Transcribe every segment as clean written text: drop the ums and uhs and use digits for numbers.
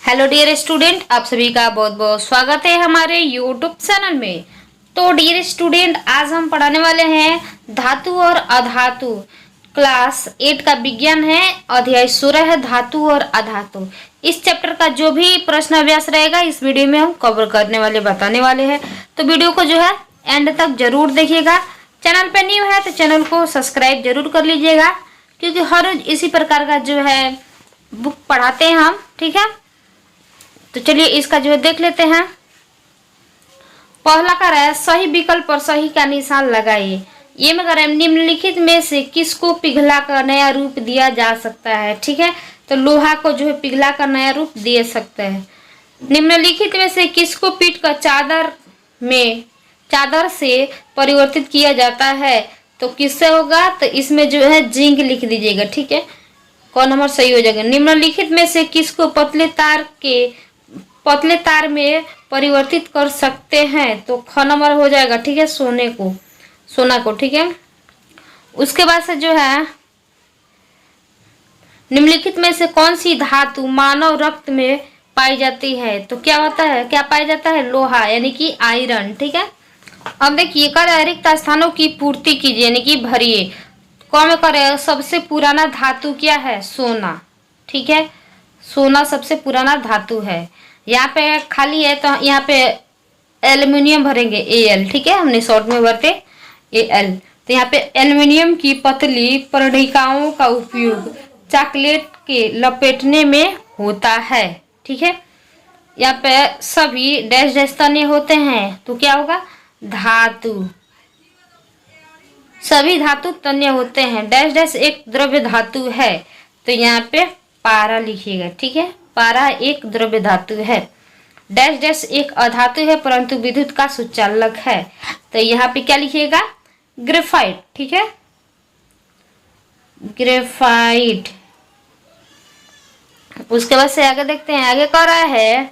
Hello dear student, आप सभी का बहुत बहुत स्वागत है हमारे यूट्यूब चैनल में। तो डियर स्टूडेंट, आज हम पढ़ाने वाले हैं धातु और अधातु। क्लास 8 का विज्ञान है, अध्याय 16 है धातु और अधातु। इस चैप्टर का जो भी प्रश्न अभ्यास रहेगा इस वीडियो में हम कवर करने वाले बताने वाले हैं। तो वीडियो को जो है एंड तक जरूर देखिएगा। चैनल पर न्यू है तो चैनल को सब्सक्राइब जरूर कर लीजिएगा, क्योंकि हर रोज इसी प्रकार का जो है बुक पढ़ाते हैं हम। ठीक है, तो चलिए इसका जो है देख लेते हैं। पहला कर है सही विकल्प पर सही का निशान लगाइए। ये में कर निम्नलिखित में से किसको पिघला कर नया रूप दिया जा सकता है। ठीक है, तो लोहा को जो है पिघला कर नया रूप दे सकते हैं। निम्नलिखित में से किसको पीट कर चादर से परिवर्तित किया जाता है, तो किससे होगा? तो इसमें जो है जिंक लिख दीजिएगा। ठीक है, कौन नंबर सही हो जाएगा? निम्नलिखित में से किसको पतले तार में परिवर्तित कर सकते हैं, तो ख नंबर हो जाएगा। ठीक है, सोना को। ठीक है, उसके बाद से जो है निम्नलिखित में से कौन सी धातु मानव रक्त में पाई जाती है, तो क्या होता है, क्या पाया जाता है? लोहा यानी कि आयरन। ठीक है, अब देखिए कर रिक्त स्थानों की पूर्ति कीजिए यानी कि भरिए। कौन में करे सबसे पुराना धातु क्या है? सोना। ठीक है, सोना सबसे पुराना धातु है। यहाँ पे खाली है तो यहाँ पे एल्युमिनियम भरेंगे, Al। ठीक है, हमने शॉर्ट में भरते Al। तो यहाँ पे एल्युमिनियम की पतली परिणिकाओं का उपयोग चॉकलेट के लपेटने में होता है। ठीक है, यहाँ पे सभी डैश डैश तने होते हैं, तो क्या होगा? धातु। सभी धातु तन्य होते हैं। डैश डैश एक द्रव्य धातु है, तो यहाँ पे पारा लिखिएगा। ठीक है, पारा एक द्रव्य धातु है। डैश डैश एक अधातु है परंतु विद्युत का सुचालक है, तो यहाँ पे क्या लिखिएगा? ग्रेफाइट। ठीक है, ग्रेफाइट। उसके बाद से आगे देखते हैं। आगे कह रहा है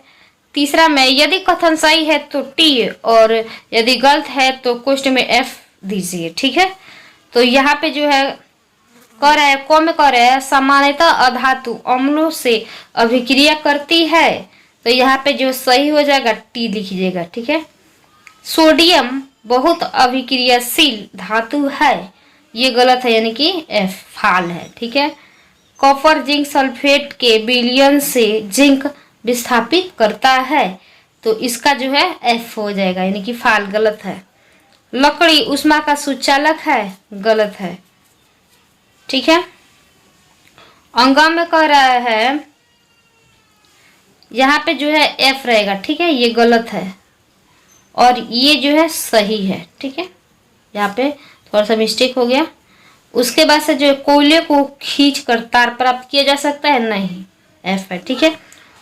तीसरा में यदि कथन सही है तो T और यदि गलत है तो कोष्ठ में F दीजिए। ठीक है, तो यहाँ पे जो है कह रहा है कौन में कह रहा है सामान्यतः अधातु अम्लों से अभिक्रिया करती है, तो यहाँ पे जो सही हो जाएगा T लिख लीजिएगा। ठीक है, सोडियम बहुत अभिक्रियाशील धातु है, ये गलत है यानी कि F फाल है। ठीक है, कॉपर जिंक सल्फेट के विलयन से जिंक विस्थापित करता है, तो इसका जो है F हो जाएगा यानी कि फाल गलत है। लकड़ी उष्मा का सुचालक है, गलत है। ठीक है, अंगम में कह रहा है यहाँ पे जो है F रहेगा। ठीक है, ये गलत है और ये जो है सही है। ठीक है, यहाँ पे थोड़ा सा मिस्टेक हो गया। उसके बाद से जो कोयले को खींच कर तार प्राप्त किया जा सकता है, नहीं, F है। ठीक है,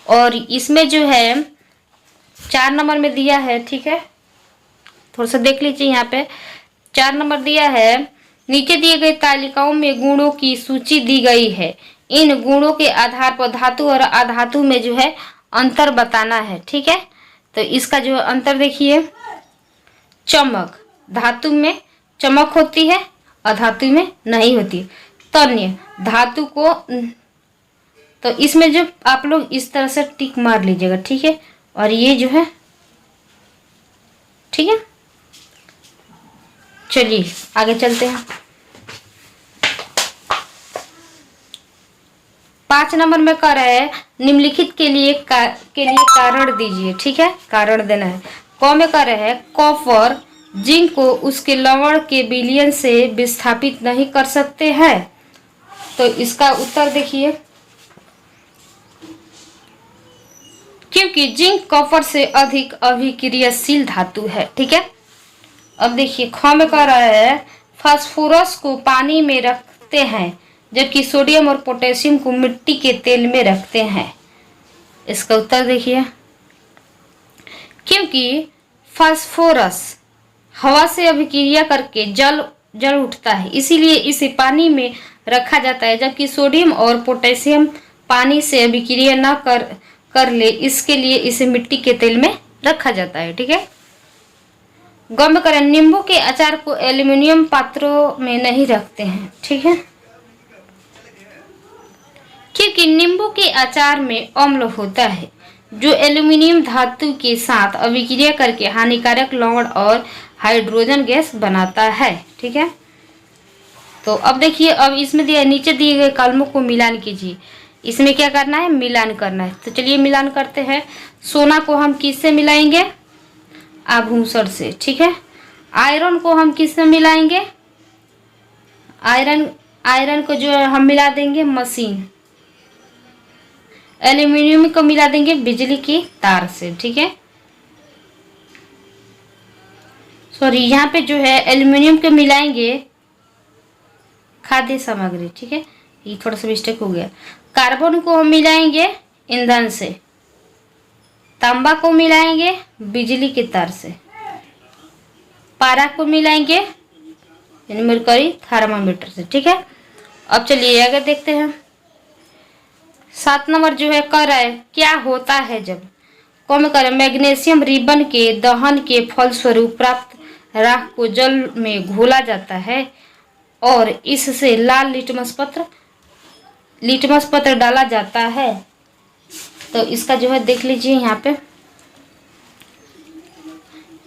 और इसमें जो है 4 नंबर में दिया है। ठीक है, थोड़ा सा देख लीजिए। यहाँ पे 4 नंबर दिया है, नीचे दिए गए तालिकाओं में गुणों की सूची दी गई है। इन गुणों के आधार पर धातु और अधातु में जो है अंतर बताना है। ठीक है, तो इसका जो अंतर देखिए। चमक, धातु में चमक होती है, अधातु में नहीं होती। तन्य धातु को, तो इसमें जो आप लोग इस तरह से टिक मार लीजिएगा। ठीक है, और ये जो है, ठीक है, चलिए आगे चलते हैं। 5 नंबर में कह रहा है निम्नलिखित के लिए कारण दीजिए। ठीक है, कारण देना है। कौ में कह रहा है कॉपर जिंक को उसके लवण के विलयन से विस्थापित नहीं कर सकते हैं, तो इसका उत्तर देखिए। क्योंकि जिंक कॉपर से अधिक अभिक्रियाशील धातु है। ठीक है, अब देखिए ख में कह रहा है फास्फोरस को पानी में रखते हैं जबकि सोडियम और पोटेशियम को मिट्टी के तेल में रखते हैं। इसका उत्तर देखिए। क्योंकि फास्फोरस हवा से अभिक्रिया करके जल उठता है, इसीलिए इसे पानी में रखा जाता है, जबकि सोडियम और पोटेशियम पानी से अभिक्रिया न कर ले, इसके लिए इसे मिट्टी के तेल में रखा जाता है। ठीक है, गम करें नींबू के अचार को एल्युमिनियम पात्रों में नहीं रखते हैं। ठीक है, क्योंकि नींबू के अचार में अम्ल होता है जो एल्यूमिनियम धातु के साथ अभिक्रिया करके हानिकारक लवण और हाइड्रोजन गैस बनाता है। ठीक है, तो अब देखिए, अब इसमें दिया नीचे दिए गए कॉलमों को मिलान कीजिए। इसमें क्या करना है, मिलान करना है। तो चलिए मिलान करते हैं। सोना को हम किससे मिलाएंगे, आभूषण से। ठीक है, आयरन को हम किससे मिलाएंगे, आयरन को जो है हम मिला देंगे मशीन। एल्यूमिनियम को मिला देंगे बिजली की तार से। ठीक है, सॉरी यहाँ पे जो है एल्यूमिनियम को मिलाएंगे खाद्य सामग्री। ठीक है, ये थोड़ा सा मिस्टेक हो गया। कार्बन को हम मिलाएंगे ईंधन से। तांबा को मिलाएंगे बिजली के तार से। पारा को मिलाएंगे यानी मरकरी थर्मामीटर से। ठीक है, अब चलिए आगे देखते हैं। 7 नंबर जो है कह रहा है क्या होता है जब कम करें मैग्नीशियम रिबन के दहन के फलस्वरूप प्राप्त राख को जल में घोला जाता है और इससे लाल लिटमस पत्र डाला जाता है। तो इसका जो है देख लीजिए यहाँ पे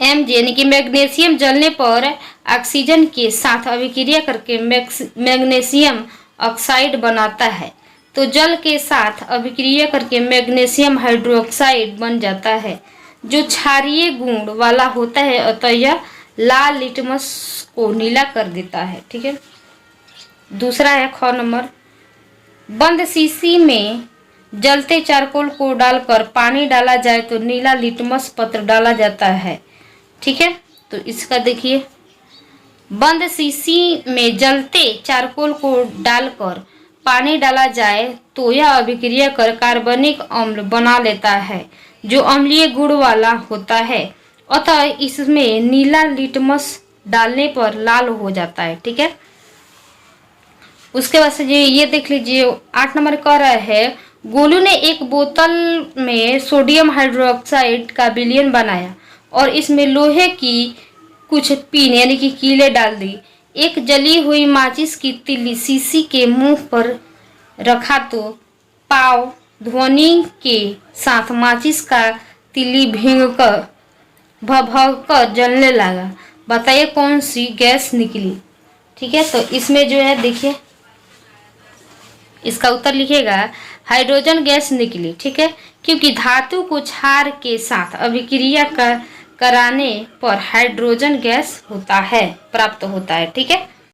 Mg यानी कि मैग्नीशियम जलने पर ऑक्सीजन के साथ अभिक्रिया करके मैग्नीशियम ऑक्साइड बनाता है। तो जल के साथ अभिक्रिया करके मैग्नीशियम हाइड्रोक्साइड बन जाता है जो क्षारीय गुण वाला होता है, अतः यह लाल लिटमस को नीला कर देता है। ठीक है, दूसरा है ख नंबर, बंद शीशी में जलते चारकोल को डालकर पानी डाला जाए तो नीला लिटमस पत्र डाला जाता है। ठीक है, तो इसका देखिए, बंद शीशी में जलते चारकोल को डालकर पानी डाला जाए तो यह अभिक्रिया कर कार्बनिक अम्ल बना लेता है जो अम्लीय गुण वाला होता है, अतः इसमें नीला लिटमस डालने पर लाल हो जाता है। ठीक है, उसके बाद से ये देख लीजिए 8 नंबर कह रहा है गोलू ने एक बोतल में सोडियम हाइड्रोक्साइड का विलयन बनाया और इसमें लोहे की कुछ पिन यानी कि कीलें डाल दी। एक जली हुई माचिस की तिल्ली शीशी के मुंह पर रखा तो पाव ध्वनि के साथ माचिस का तिल्ली भभकर जलने लगा। बताइए कौन सी गैस निकली। ठीक है, तो इसमें जो है देखिए इसका उत्तर लिखिएगा हाइड्रोजन गैस निकली। ठीक है, क्योंकि धातु को क्षार के साथ अभिक्रिया कराने पर हाइड्रोजन गैस होता है, प्राप्त होता है। ठीक है।